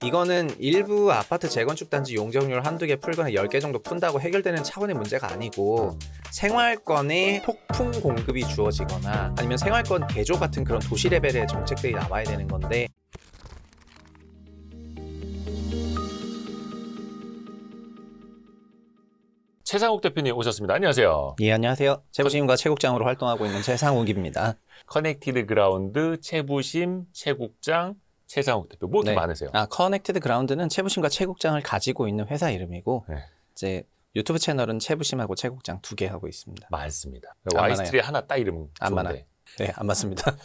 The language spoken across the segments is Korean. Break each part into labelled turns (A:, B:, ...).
A: 이거는 일부 아파트 재건축 단지 용적률 한두 개 풀거나 10개 정도 푼다고 해결되는 차원의 문제가 아니고 생활권의 폭풍 공급이 주어지거나 아니면 생활권 개조 같은 그런 도시 레벨의 정책들이 나와야 되는 건데,
B: 최상욱 대표님 오셨습니다. 안녕하세요.
A: 예, 안녕하세요. 최부심과 최국장으로 활동하고 있는 최상욱입니다.
B: 커넥티드 그라운드 최부심, 최국장, 최상욱 대표 뭐 이렇게
A: 네.
B: 많으세요?
A: 커넥티드 그라운드는 최부심과 최국장을 가지고 있는 회사 이름이고,
B: 네.
A: 이제 유튜브 채널은 최부심하고 최국장 2개 하고 있습니다.
B: 많습니다.
A: 안
B: 와이스트리 하나 딱 이름
A: 안 많아요.
B: 좋은데.
A: 네, 안 맞습니다.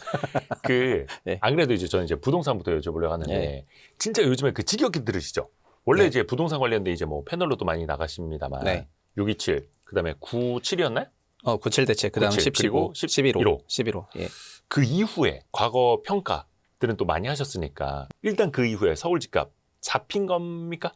B: 네. 안 그래도 이제 저는 이제 부동산부터 여쭤보려고 하는데
A: 네.
B: 진짜 요즘에 그 직역기 들으시죠? 원래
A: 네.
B: 이제 부동산 관련된 이제 뭐 패널로도 많이 나가십니다만
A: 네.
B: 627 그다음에 97이었나요?
A: 97 대책, 그 다음
B: 97,
A: 17,
B: 그리고
A: 11호.
B: 11호.
A: 11호. 예.
B: 그 이후에 과거 평가들은 또 많이 하셨으니까 일단 그 이후에 서울 집값 잡힌 겁니까?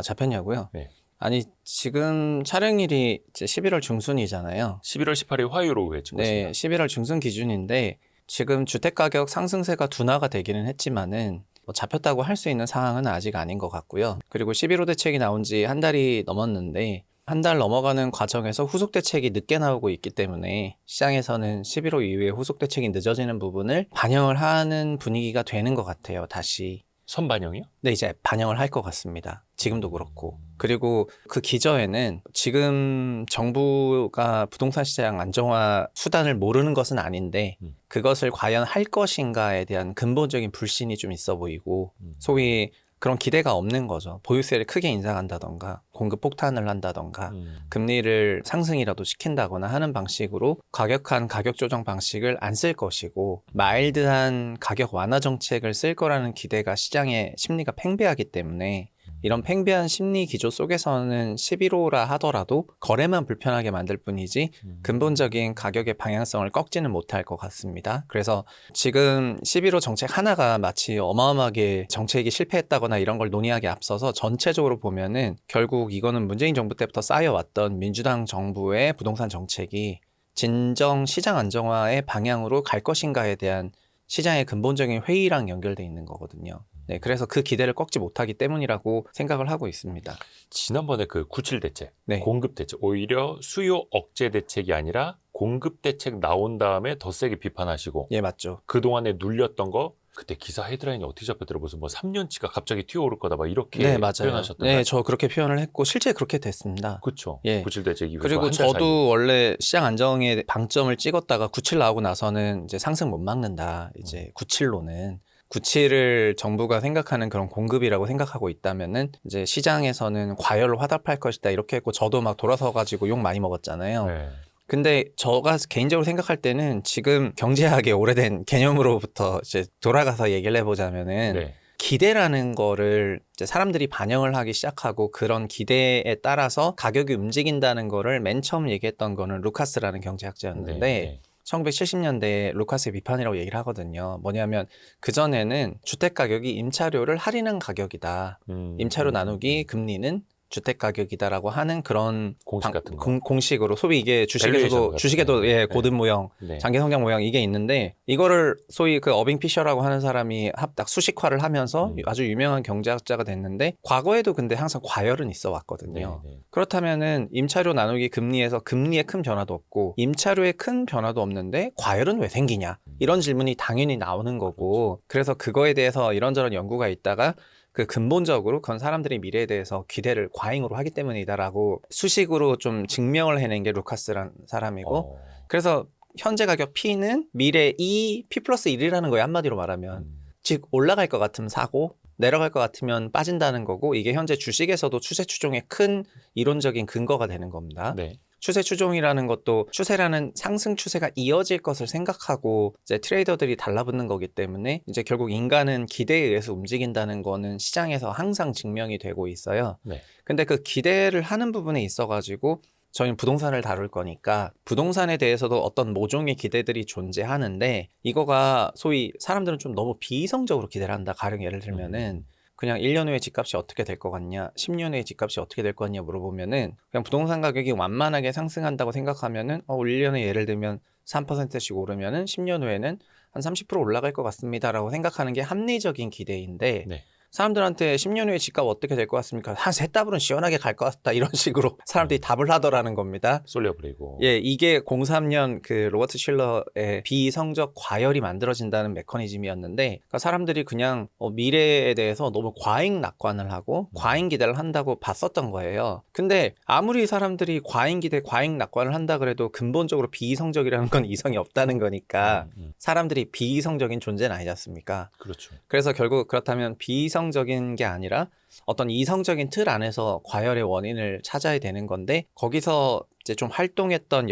A: 잡혔냐고요?
B: 네.
A: 아니, 지금 촬영일이 이제 11월 중순이잖아요.
B: 11월 18일 화요일 오후에 찍었습니다.
A: 네, 11월 중순 기준인데 지금 주택가격 상승세가 둔화가 되기는 했지만은 뭐 잡혔다고 할 수 있는 상황은 아직 아닌 것 같고요. 그리고 11호 대책이 나온 지 한 달이 넘었는데 한 달 넘어가는 과정에서 후속 대책이 늦게 나오고 있기 때문에 시장에서는 11호 이후에 후속 대책이 늦어지는 부분을 반영을 하는 분위기가 되는 것 같아요, 다시.
B: 선반영이요?
A: 네, 이제 반영을 할 것 같습니다. 지금도 그렇고. 그리고 그 기저에는 지금 정부가 부동산 시장 안정화 수단을 모르는 것은 아닌데 그것을 과연 할 것인가에 대한 근본적인 불신이 좀 있어 보이고, 소위 그런 기대가 없는 거죠. 보유세를 크게 인상한다던가 공급 폭탄을 한다던가 금리를 상승이라도 시킨다거나 하는 방식으로 과격한 가격 조정 방식을 안 쓸 것이고, 마일드한 가격 완화 정책을 쓸 거라는 기대가 시장의 심리가 팽배하기 때문에 이런 팽배한 심리 기조 속에서는 11호라 하더라도 거래만 불편하게 만들 뿐이지 근본적인 가격의 방향성을 꺾지는 못할 것 같습니다. 그래서 지금 11호 정책 하나가 마치 어마어마하게 정책이 실패했다거나 이런 걸 논의하기 앞서서 전체적으로 보면은 결국 이거는 문재인 정부 때부터 쌓여왔던 민주당 정부의 부동산 정책이 진정 시장 안정화의 방향으로 갈 것인가에 대한 시장의 근본적인 회의랑 연결돼 있는 거거든요. 네, 그래서 그 기대를 꺾지 못하기 때문이라고 생각을 하고 있습니다.
B: 지난번에 그 97 대책,
A: 네.
B: 공급 대책, 오히려 수요 억제 대책이 아니라 공급 대책 나온 다음에 더 세게 비판하시고
A: 예, 맞죠.
B: 그동안에 눌렸던 거 그때 기사 헤드라인이 어떻게 잡혔더라 무슨 뭐 3년치가 갑자기 튀어오를 거다 막 이렇게
A: 네, 맞아요.
B: 표현하셨던가요?
A: 네, 저 그렇게 표현을 했고 실제 그렇게 됐습니다.
B: 그렇죠.
A: 예.
B: 97 대책 이후에
A: 그리고 저도 원래 시장 안정에 방점을 찍었다가 97 나오고 나서는 이제 상승 못 막는다. 이제 97로는 97을 정부가 생각하는 그런 공급이라고 생각하고 있다면은 이제 시장에서는 과열로 화답할 것이다 이렇게 했고, 저도 막 돌아서 가지고 욕 많이 먹었잖아요.
B: 네.
A: 근데 제가 개인적으로 생각할 때는 지금 경제학의 오래된 개념으로부터 이제 돌아가서 얘기를 해보자면은
B: 네.
A: 기대라는 거를 이제 사람들이 반영을 하기 시작하고 그런 기대에 따라서 가격이 움직인다는 거를 맨 처음 얘기했던 거는 루카스라는 경제학자였는데
B: 네.
A: 1970년대에 루카스의 비판이라고 얘기를 하거든요. 뭐냐면 그전에는 주택가격이 임차료를 할인한 가격이다. 임차료 나누기 금리는 주택가격이다라고 하는 그런
B: 공식 같은 거.
A: 공식으로, 소위 이게
B: 밸류에이션
A: 주식에도
B: 같은 거.
A: 예, 고든 모형,
B: 네.
A: 장기 성장 모형 이게 있는데, 이거를 소위 그 어빙 피셔라고 하는 사람이 딱 수식화를 하면서 아주 유명한 경제학자가 됐는데, 과거에도 근데 항상 과열은 있어 왔거든요.
B: 네.
A: 그렇다면은 임차료 나누기 금리에서 금리에 큰 변화도 없고 임차료에 큰 변화도 없는데 과열은 왜 생기냐, 이런 질문이 당연히 나오는 거고, 그래서 그거에 대해서 이런저런 연구가 있다가 그 근본적으로 그건 사람들이 미래에 대해서 기대를 과잉으로 하기 때문이다라고 수식으로 좀 증명을 해낸 게 루카스란 사람이고, 그래서 현재 가격 P는 미래 E, P 플러스 1이라는 거예요, 한마디로 말하면. 즉 올라갈 것 같으면 사고 내려갈 것 같으면 빠진다는 거고, 이게 현재 주식에서도 추세 추종의 큰 이론적인 근거가 되는 겁니다.
B: 네.
A: 추세 추종이라는 것도 추세라는 상승 추세가 이어질 것을 생각하고 이제 트레이더들이 달라붙는 거기 때문에 이제 결국 인간은 기대에 의해서 움직인다는 거는 시장에서 항상 증명이 되고 있어요.
B: 네.
A: 근데 그 기대를 하는 부분에 있어가지고 저희는 부동산을 다룰 거니까 부동산에 대해서도 어떤 모종의 기대들이 존재하는데, 이거가 소위 사람들은 좀 너무 비이성적으로 기대를 한다. 가령 예를 들면은 그냥 1년 후에 집값이 어떻게 될 것 같냐, 10년 후에 집값이 어떻게 될 것 같냐 물어보면은 그냥 부동산 가격이 완만하게 상승한다고 생각하면은 1년에 예를 들면 3%씩 오르면은 10년 후에는 한 30% 올라갈 것 같습니다라고 생각하는 게 합리적인 기대인데,
B: 네.
A: 사람들한테 10년 후에 집값 어떻게 될 것 같습니까? 한 세 달은 시원하게 갈 것 같다 이런 식으로 사람들이 답을 하더라는 겁니다.
B: 쏠려버리고.
A: 예, 이게 03년 그 로버트 실러의 비이성적 과열이 만들어진다는 메커니즘이었는데, 그러니까 사람들이 그냥 미래에 대해서 너무 과잉 낙관을 하고 과잉 기대를 한다고 봤었던 거예요. 근데 아무리 사람들이 과잉 기대, 과잉 낙관을 한다 그래도 근본적으로 비이성적이라는 건 이성이 없다는 거니까 사람들이 비이성적인 존재는 아니지 않습니까?
B: 그렇죠.
A: 그래서 결국 그렇다면 비이성적인 게 아니라 어떤 이성적인 틀 안에서 과열의 원인을 찾아야 되는 건데, 거기서 이제 좀 활동했던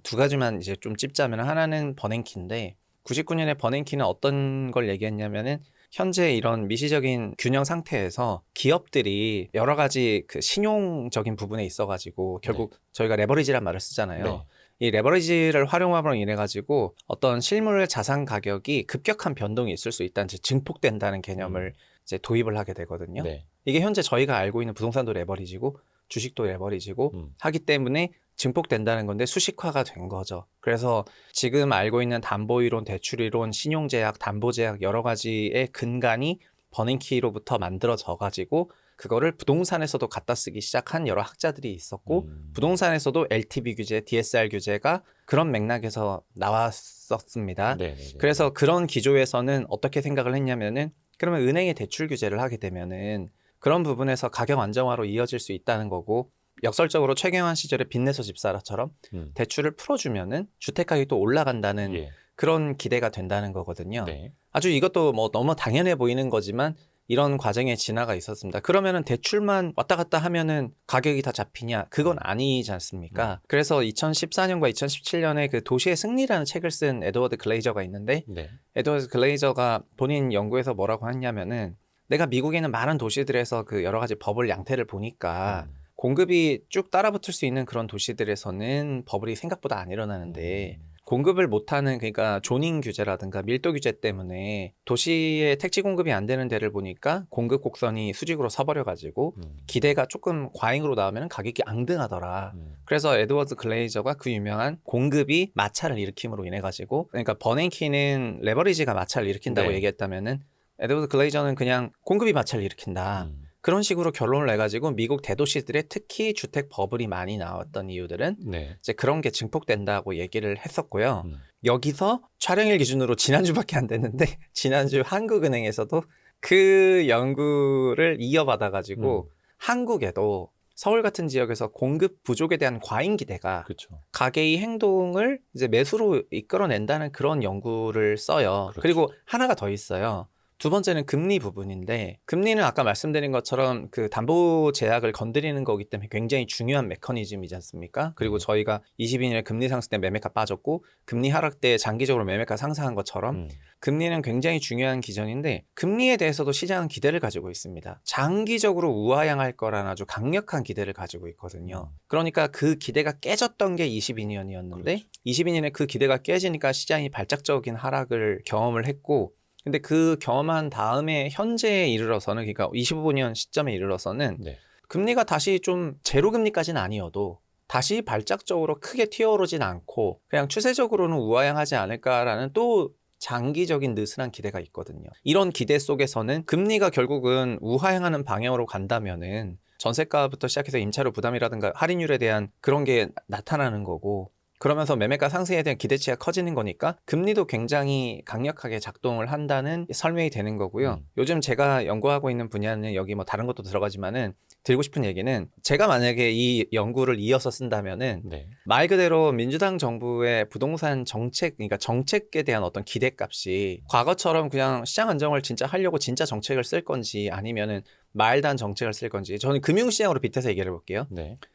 A: 두 가지만 이제 좀 찝자면, 하나는 버냉키인데, 99년에 버냉키는 어떤 걸 얘기했냐면은 현재 이런 미시적인 균형 상태에서 기업들이 여러 가지 그 신용적인 부분에 있어가지고 결국 저희가 레버리지란 말을 쓰잖아요.
B: 네.
A: 이 레버리지를 활용함으로 인해 가지고 어떤 실물 자산 가격이 급격한 변동이 있을 수 있다는, 증폭된다는 개념을 이제 도입을 하게 되거든요.
B: 네.
A: 이게 현재 저희가 알고 있는 부동산도 레버리지고 주식도 레버리지고 하기 때문에 증폭된다는 건데 수식화가 된 거죠. 그래서 지금 알고 있는 담보이론, 대출이론, 신용제약, 담보제약 여러 가지의 근간이 버냉키로부터 만들어져 가지고 그거를 부동산에서도 갖다 쓰기 시작한 여러 학자들이 있었고, 부동산에서도 LTV 규제, DSR 규제가 그런 맥락에서 나왔었습니다. 그래서 그런 기조에서는 어떻게 생각을 했냐면은, 그러면 은행의 대출 규제를 하게 되면은 그런 부분에서 가격 안정화로 이어질 수 있다는 거고, 역설적으로 최경환 시절에 빚내서 집 사라처럼 대출을 풀어주면은 주택 가격이 또 올라간다는 그런 기대가 된다는 거거든요. 아주 이것도 뭐 너무 당연해 보이는 거지만 이런 과정에 진화가 있었습니다. 그러면은 대출만 왔다 갔다 하면은 가격이 다 잡히냐? 그건 아니지 않습니까? 그래서 2014년과 2017년에 그 도시의 승리라는 책을 쓴 에드워드 글레이저가 있는데, 에드워드 글레이저가 본인 연구에서 뭐라고 했냐면은, 내가 미국에 있는 많은 도시들에서 그 여러 가지 버블 양태를 보니까 공급이 쭉 따라붙을 수 있는 그런 도시들에서는 버블이 생각보다 안 일어나는데, 공급을 못하는, 그러니까 조닝 규제라든가 밀도 규제 때문에 도시의 택지 공급이 안 되는 데를 보니까 공급 곡선이 수직으로 서버려가지고 기대가 조금 과잉으로 나오면 가격이 앙등하더라. 그래서 에드워드 글레이저가 그 유명한 공급이 마찰을 일으킴으로 인해 가지고, 그러니까 버냉키는 레버리지가 마찰을 일으킨다고 얘기했다면은 에드워드 글레이저는 그냥 공급이 마찰을 일으킨다. 그런 식으로 결론을 내가지고 미국 대도시들의 특히 주택 버블이 많이 나왔던 이유들은 이제 그런 게 증폭된다고 얘기를 했었고요. 여기서 촬영일 기준으로 지난주밖에 안 됐는데 지난주 한국은행에서도 그 연구를 이어받아가지고 한국에도 서울 같은 지역에서 공급 부족에 대한 과잉 기대가 가계의 행동을 이제 매수로 이끌어낸다는 그런 연구를 써요. 그리고 하나가 더 있어요. 두 번째는 금리 부분인데, 금리는 아까 말씀드린 것처럼 그 담보 제약을 건드리는 거기 때문에 굉장히 중요한 메커니즘이지 않습니까? 그리고 저희가 22년에 금리 상승 때 매매가 빠졌고 금리 하락 때 장기적으로 매매가 상승한 것처럼 금리는 굉장히 중요한 기전인데, 금리에 대해서도 시장은 기대를 가지고 있습니다. 장기적으로 우하향할 거라는 아주 강력한 기대를 가지고 있거든요. 그러니까 그 기대가 깨졌던 게 22년이었는데 22년에 그 기대가 깨지니까 시장이 발작적인 하락을 경험을 했고, 근데 그 경험한 다음에 현재에 이르러서는, 그러니까 25년 시점에 이르러서는 금리가 다시 좀 제로 금리까지는 아니어도 다시 발작적으로 크게 튀어오르진 않고 그냥 추세적으로는 우하향하지 않을까라는 또 장기적인 느슨한 기대가 있거든요. 이런 기대 속에서는 금리가 결국은 우하향하는 방향으로 간다면은 전세가부터 시작해서 임차료 부담이라든가 할인율에 대한 그런 게 나타나는 거고, 그러면서 매매가 상승에 대한 기대치가 커지는 거니까 금리도 굉장히 강력하게 작동을 한다는 설명이 되는 거고요. 요즘 제가 연구하고 있는 분야는 여기 뭐 다른 것도 들어가지만은 드리고 싶은 얘기는, 제가 만약에 이 연구를 이어서 쓴다면은 말 그대로 민주당 정부의 부동산 정책, 그러니까 정책에 대한 어떤 기대값이 과거처럼 그냥 시장 안정을 진짜 하려고 진짜 정책을 쓸 건지, 아니면은 말도 안 정책을 쓸 건지, 저는 금융시장으로 빗대서 얘기를 해볼게요.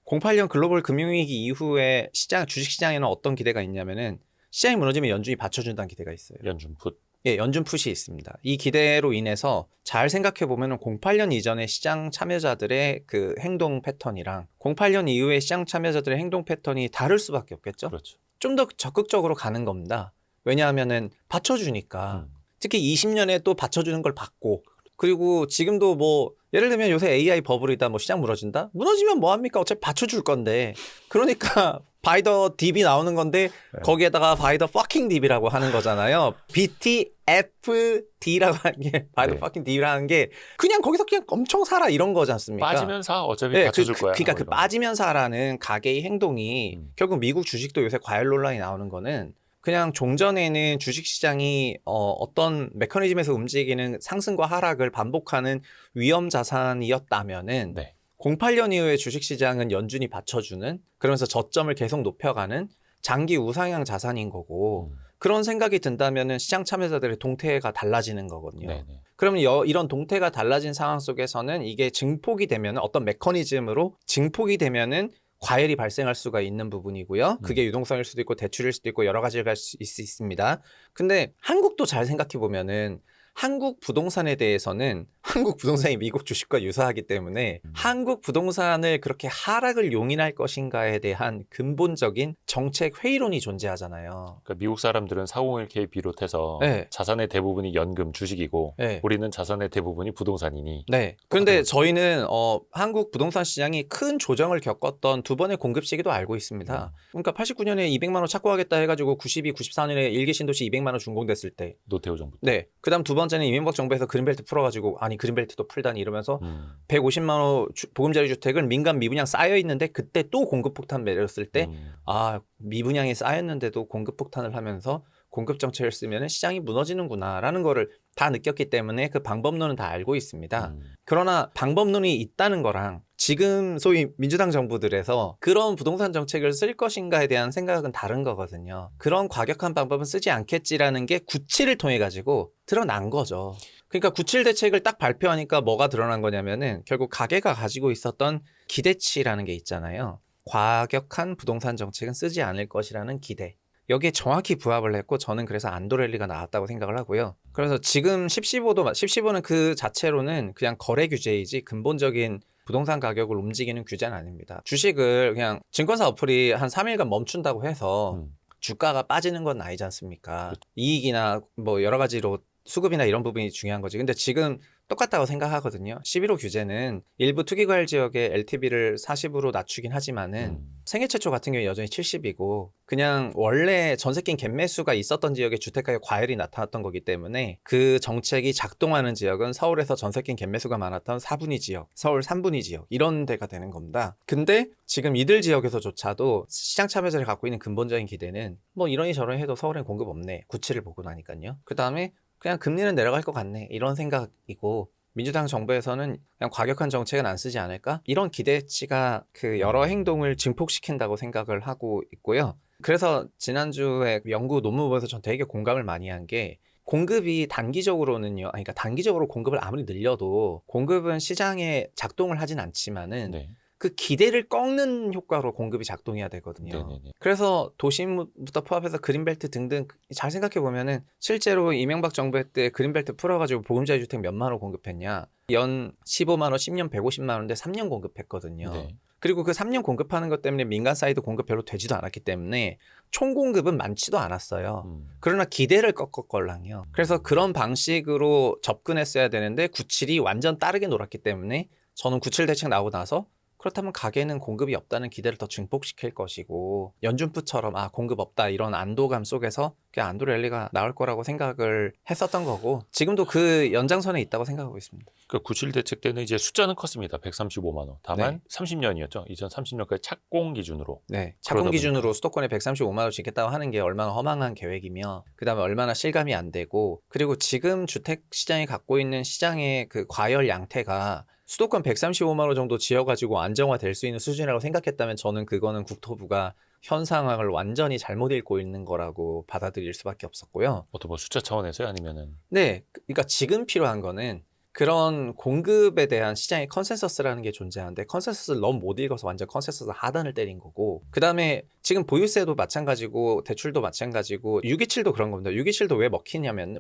A: 08년 글로벌 금융위기 이후에 주식시장에는 어떤 기대가 있냐면은, 시장이 무너지면 연준이 받쳐준다는 기대가 있어요.
B: 연준풋.
A: 예, 연준풋이 있습니다. 이 기대로 인해서 잘 생각해 보면 08년 이전의 시장 참여자들의 그 행동 패턴이랑 08년 이후의 시장 참여자들의 행동 패턴이 다를 수밖에 없겠죠. 좀 더 적극적으로 가는 겁니다. 왜냐하면은 받쳐주니까. 특히 20년에 또 받쳐주는 걸 받고, 그리고 지금도 뭐 예를 들면 요새 AI 버블이다, 뭐 시장 무너진다? 무너지면 뭐합니까? 어차피 받쳐줄 건데. 그러니까 바이 더 딥이 나오는 건데 거기에다가 바이 더 퍼킹 딥이라고 하는 거잖아요. BTFD라고 하는 게 바이 더
B: 네.
A: 퍼킹 딥이라는 게 그냥 거기서 그냥 엄청 살아 이런 거지 않습니까?
B: 빠지면 사 어차피
A: 네,
B: 받쳐줄 거야.
A: 그러니까
B: 뭐
A: 그
B: 이런 거.
A: 빠지면 사라는 가계의 행동이 결국 미국 주식도 요새 과열 논란이 나오는 거는 그냥 종전에는 주식시장이 어떤 메커니즘에서 움직이는 상승과 하락을 반복하는 위험 자산이었다면은
B: 네.
A: 08년 이후에 주식시장은 연준이 받쳐주는 그러면서 저점을 계속 높여가는 장기 우상향 자산인 거고 그런 생각이 든다면은 시장 참여자들의 동태가 달라지는 거거든요.
B: 네네.
A: 그러면 이런 동태가 달라진 상황 속에서는 이게 증폭이 되면 어떤 메커니즘으로 증폭이 되면은 과열이 발생할 수가 있는 부분이고요. 그게 유동성일 수도 있고 대출일 수도 있고 여러 가지를 갈 수 있습니다. 근데 한국도 잘 생각해 보면은 한국 부동산에 대해서는 한국 부동산이 미국 주식과 유사하기 때문에 한국 부동산을 그렇게 하락을 용인할 것인가에 대한 근본적인 정책 회의론이 존재하잖아요.
B: 그러니까 미국 사람들은 401k 비롯해서
A: 네.
B: 자산의 대부분이 연금, 주식이고
A: 네.
B: 우리는 자산의 대부분이 부동산이니.
A: 네. 그런데 저희는 한국 부동산 시장이 큰 조정을 겪었던 두 번의 공급 시기도 알고 있습니다. 그러니까 89년에 200만 원 착고하겠다 해가지고 92, 94년에 일개 신도시 200만 원 준공됐을 때.
B: 노태우 정부.
A: 네. 그다음 두 번째는 이명박 정부에서 그린벨트 풀어가지고 아니 그린벨트도 풀다니 이러면서 150만 원 보금자리 주택은 민간 미분양 쌓여 있는데 그때 또 공급 폭탄 내렸을 때 아 미분양이 쌓였는데도 공급 폭탄을 하면서 공급 정책을 쓰면 시장이 무너지는구나라는 거를 다 느꼈기 때문에 그 방법론은 다 알고 있습니다. 그러나 방법론이 있다는 거랑 지금 소위 민주당 정부들에서 그런 부동산 정책을 쓸 것인가에 대한 생각은 다른 거거든요. 그런 과격한 방법은 쓰지 않겠지라는 게 구치를 통해 가지고 드러난 거죠. 그러니까 구칠 대책을 딱 발표하니까 뭐가 드러난 거냐면은 결국 가계가 가지고 있었던 기대치라는 게 있잖아요. 과격한 부동산 정책은 쓰지 않을 것이라는 기대. 여기에 정확히 부합을 했고 저는 그래서 안도랠리가 나왔다고 생각을 하고요. 그래서 지금 1015는 그 자체로는 그냥 거래 규제이지 근본적인 부동산 가격을 움직이는 규제는 아닙니다. 주식을 그냥 증권사 어플이 한 3일간 멈춘다고 해서 주가가 빠지는 건 아니지 않습니까? 이익이나 뭐 여러 가지로 수급이나 이런 부분이 중요한 거지. 근데 지금 똑같다고 생각하거든요. 11호 규제는 일부 투기과열 지역의 LTV를 40으로 낮추긴 하지만은 생애 최초 같은 경우에 여전히 70이고 그냥 원래 전세 낀 갭매수가 있었던 지역에 주택가격 과열이 나타났던 거기 때문에 그 정책이 작동하는 지역은 서울에서 전세 낀 갭매수가 많았던 4분위 지역, 서울 3분위 지역 이런 데가 되는 겁니다. 근데 지금 이들 지역에서조차도 시장 참여자를 갖고 있는 근본적인 기대는 뭐 이러니 저러니 해도 서울엔 공급 없네. 구치를 보고 나니까요. 그 다음에 그냥 금리는 내려갈 것 같네 이런 생각이고 민주당 정부에서는 그냥 과격한 정책은 안 쓰지 않을까 이런 기대치가 그 여러 행동을 증폭시킨다고 생각을 하고 있고요. 그래서 지난주에 연구 논문 보면서 전 되게 공감을 많이 한 게 공급이 단기적으로는요. 그러니까 단기적으로 공급을 아무리 늘려도 공급은 시장에 작동을 하진 않지만은
B: 네.
A: 그 기대를 꺾는 효과로 공급이 작동해야 되거든요.
B: 네네네.
A: 그래서 도심부터 포함해서 그린벨트 등등 잘 생각해 보면은 실제로 이명박 정부 때 그린벨트 풀어가지고 보금자리 주택 몇만 원 공급했냐? 연 15만 원, 10년 150만 원인데 3년 공급했거든요.
B: 네.
A: 그리고 그 3년 공급하는 것 때문에 민간 사이드 공급 별로 되지도 않았기 때문에 총 공급은 많지도 않았어요. 그러나 기대를 꺾었걸랑요. 그래서 그런 방식으로 접근했어야 되는데 97이 완전 다르게 놀았기 때문에 저는 97 대책 나오고 나서 그렇다면 가게는 공급이 없다는 기대를 더 증폭시킬 것이고 연준프처럼 공급 없다 이런 안도감 속에서 안도랠리가 나올 거라고 생각을 했었던 거고 지금도 그 연장선에 있다고 생각하고 있습니다.
B: 그 97 대책 때는 이제 숫자는 컸습니다. 135만 원. 다만
A: 네.
B: 30년이었죠. 2030년까지 착공 기준으로.
A: 네, 착공
B: 그러다
A: 기준으로 수도권에 135만 원 짓겠다고 하는 게 얼마나 허망한 계획이며 그다음에 얼마나 실감이 안 되고 그리고 지금 주택 시장이 갖고 있는 시장의 그 과열 양태가 수도권 135만 원 정도 지어가지고 안정화될 수 있는 수준이라고 생각했다면 저는 그거는 국토부가 현 상황을 완전히 잘못 읽고 있는 거라고 받아들일 수밖에 없었고요.
B: 어떤 뭐 숫자 차원에서요? 아니면은
A: 네, 그러니까 지금 필요한 거는 그런 공급에 대한 시장의 컨센서스라는 게 존재하는데 컨센서스를 너무 못 읽어서 완전 컨센서스 하단을 때린 거고 그 다음에 지금 보유세도 마찬가지고 대출도 마찬가지고 627도 그런 겁니다. 627도 왜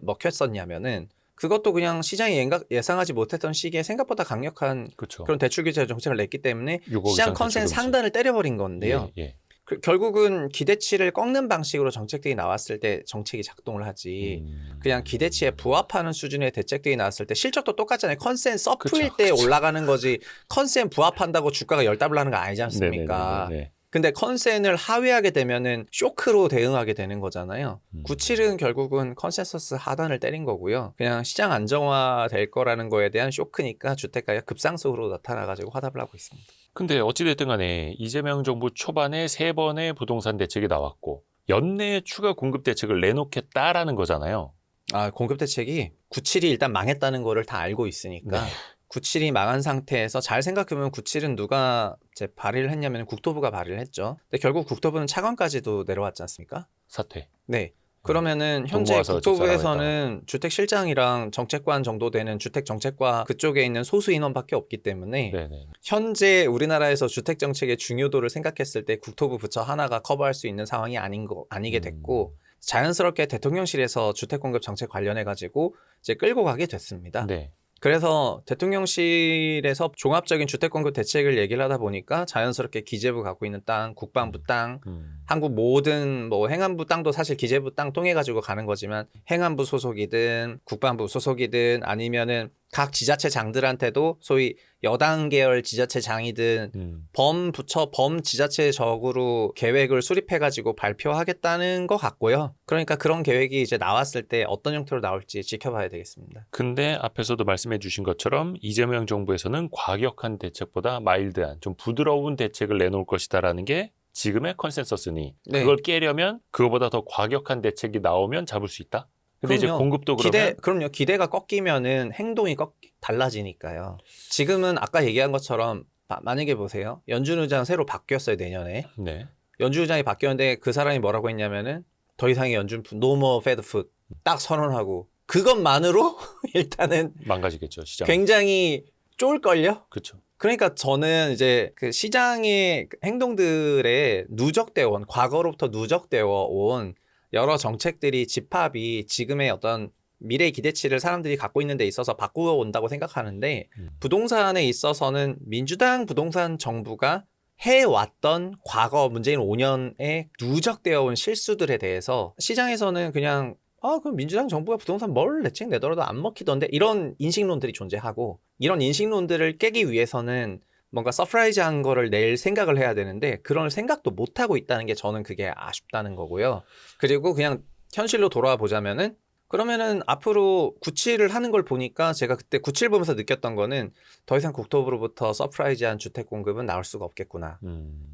A: 먹혔었냐면은 그것도 그냥 시장이 예상하지 못했던 시기에 생각보다 강력한
B: 그렇죠.
A: 그런 대출 규제 정책을 냈기 때문에
B: 6억
A: 시장
B: 이상
A: 컨센
B: 대출 금지.
A: 상단을 때려버린 건데요.
B: 예.
A: 결국은 기대치를 꺾는 방식으로 정책들이 나왔을 때 정책이 작동을 하지 그냥 기대치에 부합하는 수준의 대책들이 나왔을 때 실적도 똑같잖아요. 컨센 서프일 때 올라가는 거지 컨센 부합한다고 주가가 열다블 하는 거 아니지 않습니까?
B: 네네네네.
A: 근데 컨센을 하회하게 되면은 쇼크로 대응하게 되는 거잖아요. 97은 결국은 컨센서스 하단을 때린 거고요. 그냥 시장 안정화될 거라는 거에 대한 쇼크니까 주택가가 급상승으로 나타나가지고 화답을 하고 있습니다.
B: 근데 어찌됐든 간에 이재명 정부 초반에 3번의 부동산 대책이 나왔고 연내에 추가 공급 대책을 내놓겠다라는 거잖아요.
A: 공급 대책이 97이 일단 망했다는 거를 다 알고 있으니까
B: 네.
A: 97이 망한 상태에서 잘 생각해보면 97은 누가 이제 발의를 했냐면 국토부가 발의를 했죠. 근데 결국 국토부는 차관까지도 내려왔지 않습니까?
B: 사퇴.
A: 네. 그러면은
B: 돈
A: 현재
B: 모아서
A: 국토부에서는 주택실장이랑 정책관 정도 되는 주택정책과 그쪽에 있는 소수 인원밖에 없기 때문에
B: 네네.
A: 현재 우리나라에서 주택정책의 중요도를 생각했을 때 국토부 부처 하나가 커버할 수 있는 상황이 아니게 됐고 자연스럽게 대통령실에서 주택공급 정책 관련해가지고 이제 끌고 가게 됐습니다.
B: 네.
A: 그래서 대통령실에서 종합적인 주택공급 대책을 얘기를 하다 보니까 자연스럽게 기재부 갖고 있는 땅, 국방부 땅, 한국 모든 뭐 행안부 땅도 사실 기재부 땅 통해 가지고 가는 거지만 행안부 소속이든 국방부 소속이든 아니면은 각 지자체장들한테도 소위 여당 계열 지자체장이든 범부처 범지자체적으로 계획을 수립해 가지고 발표하겠다는 것 같고요. 그러니까 그런 계획이 이제 나왔을 때 어떤 형태로 나올지 지켜봐야 되겠습니다.
B: 근데 앞에서도 말씀해 주신 것처럼 이재명 정부에서는 과격한 대책보다 마일드한 좀 부드러운 대책을 내놓을 것이다라는 게 지금의 컨센서스니
A: 네.
B: 그걸 깨려면 그거보다 더 과격한 대책이 나오면 잡을 수 있다. 근데 이제 공급도 그러면
A: 그럼요. 기대가 꺾이면은 행동이 달라지니까요. 지금은 아까 얘기한 것처럼 만약에 보세요. 연준 의장 새로 바뀌었어요, 내년에.
B: 네.
A: 연준 의장이 바뀌었는데 그 사람이 뭐라고 했냐면은 더 이상의 연준 no more Fed foot 딱 선언하고 그것만으로 일단은
B: 망가지겠죠, 시장.
A: 굉장히 쫄걸요?
B: 그렇죠.
A: 그러니까 저는 이제 그 시장의 행동들에 과거로부터 누적되어 온 여러 정책들이 집합이 지금의 어떤 미래 기대치를 사람들이 갖고 있는 데 있어서 바꾸어 온다고 생각하는데 부동산에 있어서는 민주당 부동산 정부가 해왔던 과거 문재인 5년에 누적되어 온 실수들에 대해서 시장에서는 그냥 그럼 민주당 정부가 부동산 뭘 대책 내더라도 안 먹히던데 이런 인식론들이 존재하고 이런 인식론들을 깨기 위해서는 뭔가 서프라이즈한 거를 낼 생각을 해야 되는데 그런 생각도 못하고 있다는 게 저는 그게 아쉽다는 거고요. 그리고 그냥 현실로 돌아와 보자면은 그러면은 앞으로 97을 하는 걸 보니까 제가 그때 97 보면서 느꼈던 거는 더 이상 국토부로부터 서프라이즈한 주택 공급은 나올 수가 없겠구나.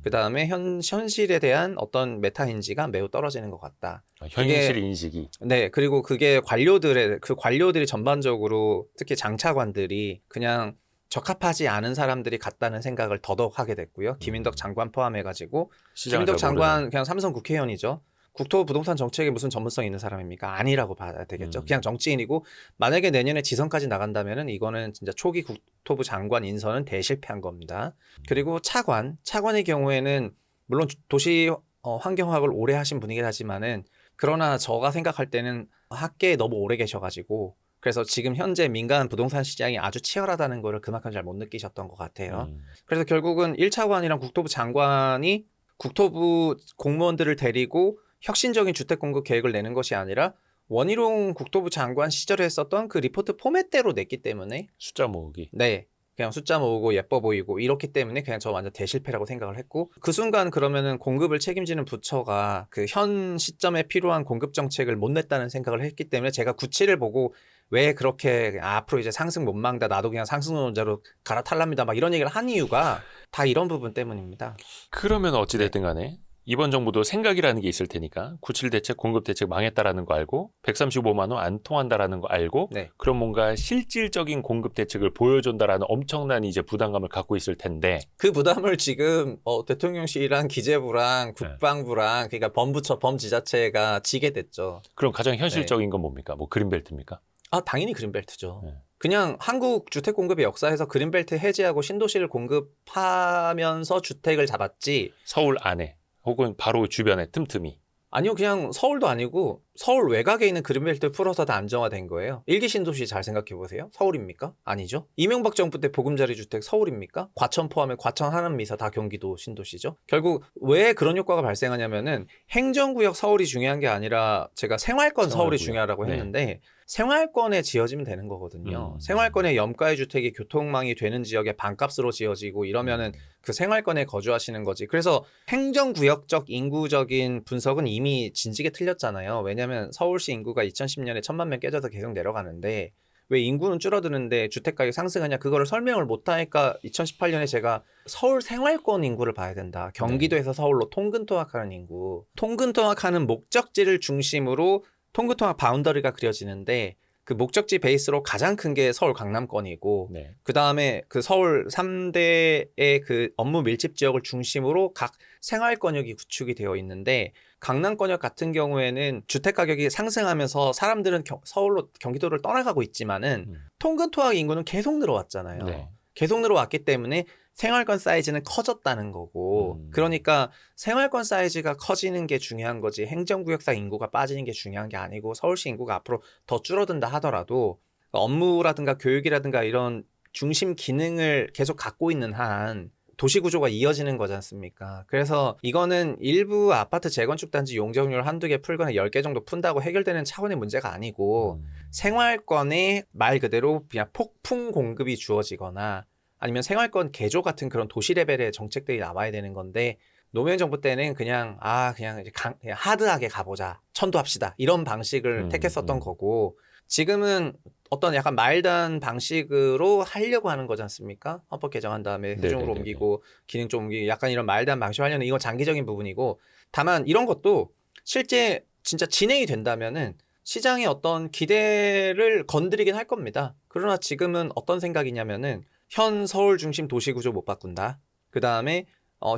A: 그 다음에 현실에 대한 어떤 메타인지가 매우 떨어지는 것 같다.
B: 현실 인식이.
A: 네, 그리고 그게 관료들이 전반적으로 특히 장차관들이 그냥 적합하지 않은 사람들이 같다는 생각을 더더욱 하게 됐고요. 김인덕 장관 포함해가지고 김인덕 장관 그냥 삼성 국회의원이죠. 국토부 부동산 정책에 무슨 전문성 있는 사람입니까? 아니라고 봐야 되겠죠. 그냥 정치인이고 만약에 내년에 지선까지 나간다면은 이거는 진짜 초기 국토부 장관 인선은 대실패한 겁니다. 그리고 차관의 경우에는 물론 도시 환경학을 오래 하신 분이긴 하지만은 그러나 저가 생각할 때는 학계에 너무 오래 계셔가지고 그래서 지금 현재 민간 부동산 시장이 아주 치열하다는 거를 그만큼 잘 못 느끼셨던 것 같아요. 그래서 결국은 1차관이랑 국토부 장관이 국토부 공무원들을 데리고 혁신적인 주택 공급 계획을 내는 것이 아니라 원희룡 국토부 장관 시절에 했었던 그 리포트 포맷대로 냈기 때문에
B: 숫자 모으기.
A: 네. 그냥 숫자 모으고 예뻐 보이고 이렇기 때문에 그냥 저 완전 대실패라고 생각을 했고 그 순간 그러면은 공급을 책임지는 부처가 그 현 시점에 필요한 공급 정책을 못 냈다는 생각을 했기 때문에 제가 97을 보고 왜 그렇게 앞으로 이제 상승 못 막다 나도 그냥 상승론자로 갈아탈랍니다 막 이런 얘기를 한 이유가 다 이런 부분 때문입니다.
B: 그러면 어찌됐든 간에 이번 정부도 생각이라는 게 있을 테니까 97 대책, 공급 대책 망했다라는 거 알고 135만 원 안 통한다라는 거 알고
A: 네.
B: 그럼 뭔가 실질적인 공급 대책을 보여준다라는 엄청난 이제 부담감을 갖고 있을 텐데
A: 그 부담을 지금 대통령실이랑 기재부랑 국방부랑 그러니까 범부처, 범지자체가 지게 됐죠.
B: 그럼 가장 현실적인 건 뭡니까? 뭐 그린벨트입니까?
A: 당연히 그린벨트죠.
B: 네.
A: 그냥 한국 주택 공급의 역사에서 그린벨트 해제하고 신도시를 공급하면서 주택을 잡았지.
B: 서울 안에 혹은 바로 주변에 틈틈이.
A: 아니요, 그냥 서울도 아니고 서울 외곽에 있는 그린벨트 풀어서 다 안정화된 거예요. 일기 신도시 잘 생각해 보세요. 서울입니까? 아니죠. 이명박 정부 때 보금자리 주택 서울입니까? 과천 포함해 과천, 하남, 미사 다 경기도 신도시죠. 결국 왜 그런 효과가 발생하냐면은 행정구역 서울이 중요한 게 아니라 제가 생활권 서울이
B: 생활구역.
A: 중요하다고
B: 네.
A: 했는데 생활권에 지어지면 되는 거거든요. 생활권에 염가의 주택이 교통망이 되는 지역에 반값으로 지어지고 이러면은 그 생활권에 거주하시는 거지. 그래서 행정구역적 인구적인 분석은 이미 진지게 틀렸잖아요. 왜냐하면 서울시 인구가 2010년에 1000만 명 깨져서 계속 내려가는데 왜 인구는 줄어드는데 주택가격이 상승하냐 그거를 설명을 못하니까 2018년에 제가 서울 생활권 인구를 봐야 된다. 경기도에서 서울로 통근통학하는 인구. 통근통학하는 목적지를 중심으로 통근통학 바운더리가 그려지는데 그 목적지 베이스로 가장 큰 게 서울 강남권이고
B: 네.
A: 그 다음에 그 서울 3대의 그 업무 밀집 지역을 중심으로 각 생활권역이 구축이 되어 있는데 강남권역 같은 경우에는 주택 가격이 상승하면서 사람들은 서울로 경기도를 떠나가고 있지만은 통근통학 인구는 계속 늘어왔잖아요.
B: 네.
A: 계속 늘어왔기 때문에 생활권 사이즈는 커졌다는 거고 그러니까 생활권 사이즈가 커지는 게 중요한 거지 행정구역상 인구가 빠지는 게 중요한 게 아니고 서울시 인구가 앞으로 더 줄어든다 하더라도 업무라든가 교육이라든가 이런 중심 기능을 계속 갖고 있는 한 도시 구조가 이어지는 거지 않습니까? 그래서 이거는 일부 아파트 재건축 단지 용적률 한두 개 풀거나 10개 정도 푼다고 해결되는 차원의 문제가 아니고 생활권에 말 그대로 그냥 폭풍 공급이 주어지거나 아니면 생활권 개조 같은 그런 도시 레벨의 정책들이 나와야 되는 건데 노무현 정부 때는 그냥 그냥 하드하게 가보자 천도합시다 이런 방식을 택했었던 거고 지금은 어떤 약간 마일드한 방식으로 하려고 하는 거지 않습니까? 헌법 개정한 다음에 세종으로 옮기고 기능 좀 옮기고 약간 이런 마일드한 방식으로 하려는 이건 장기적인 부분이고 다만 이런 것도 실제 진짜 진행이 된다면은 시장의 어떤 기대를 건드리긴 할 겁니다. 그러나 지금은 어떤 생각이냐면은 현 서울 중심 도시 구조 못 바꾼다. 그 다음에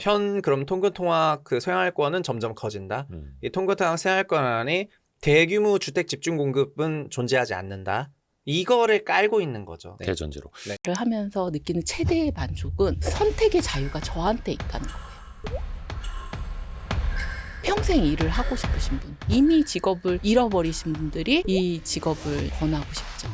A: 현 그럼 통근통학 그 생활권은 점점 커진다. 이 통근통학 생활권 안에 대규모 주택 집중 공급은 존재하지 않는다. 이거를 깔고 있는 거죠. 네.
B: 대전제로.
A: 네.
C: 를 하면서 느끼는 최대의 만족은 선택의 자유가 저한테 있다는 거예요. 평생 일을 하고 싶으신 분, 이미 직업을 잃어버리신 분들이 이 직업을 권하고 싶죠.